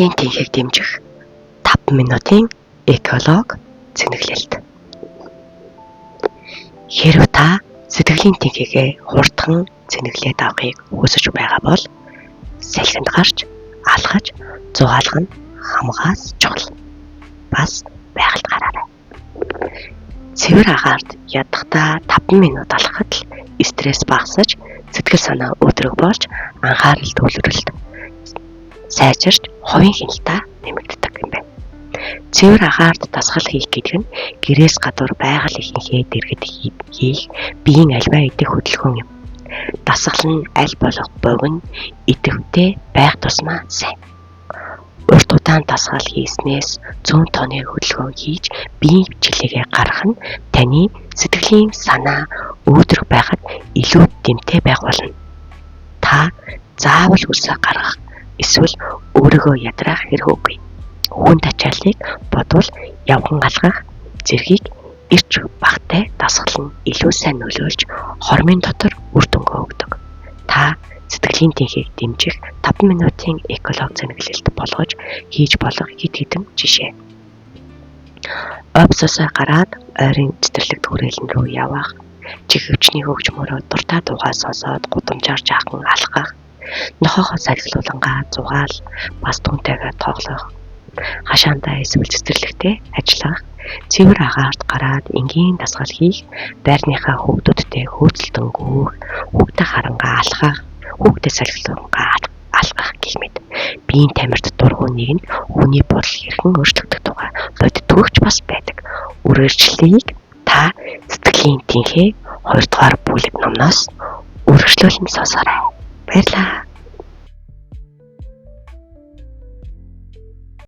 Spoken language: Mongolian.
Сэтгэлийн тэнхийг дэмжих 5 минутын эколог зэнэглэлт. Хэрэв та сэтгэлийн тэнхийгээ хурдхан зэнэглээд авахыг хүсэж байгаа бол салхинд гарч алхаж зугаалга нь хамгаас чухал. Бас байгальд гараарай. Цэвэр агаарт ядахтаа 5 минут алхахад л стресс багасж, сэтгэл санаа өдрөг болж, анхаарал төвлөрөлт сайжирч, хувийн хяналтаа нэмэгддэг юм байна. Цэвэр агаарт дасгал хийх гэдэг нь гэрээс гадуур байгаль ихэнхээ дэргэд хийх биеийн альва идэх хөдөлгөөн юм. Дасгал нь аль болох богино, идэвхтэй байх тусмаа сайн. Урт удаан дасгал хийснээс зүүн тооны хөдөлгөөн хийж биеийн чиглэгээ гаргах нь таны сэтгэлийн санаа өөдрөг байхад илүү дэмтэй байх болно. Та заавал үсээ гаргах эсвэл өөрийгөө ядраах хэрэггүй. Хүнд ачааллыг бодвол явган алгах зэргийг ирч багтай дасгал нь илүү сайн нөлөөлж хормын дотор үр дүнгээ өгдөг. Та сэтгэлийн тэнхийг дэмжих 5 минутын эколог зэнэглэлт болгож хийж болох хэд хэдэн жишээ. Овсосоо гараад ойрын цэцэрлэгт хүрээлэн рүү явах, чих өвчний хөгжмөрөө дуртай дуугаа сонсоод гудамжаар жаахан алхах, нохоохоо салхилуулангаа зугаал бас түнтэйгээ тоглох, хашаандаа эсвэл цэцэрлэгтээ ажиллах, цэвэр агаарт гараад энгийн дасгал хийх, байрныхаа хүүхдүүдтэй хөөцөлтөн гүйх, хүүхдээ харангаа алхах, хүүхдээ салхилуулангаа алхах гэх мэт биеийн тамирт дургууныг нь хүний бодол хэрхэн өөрчлөгдөх тухай боддгооч бас байдаг. Үргэлжлэлийг та сэтгэлийн тэнхээ 2 дугаар бүлэг номноос үргэлжлүүлэн сонсоорой. Баярлалаа.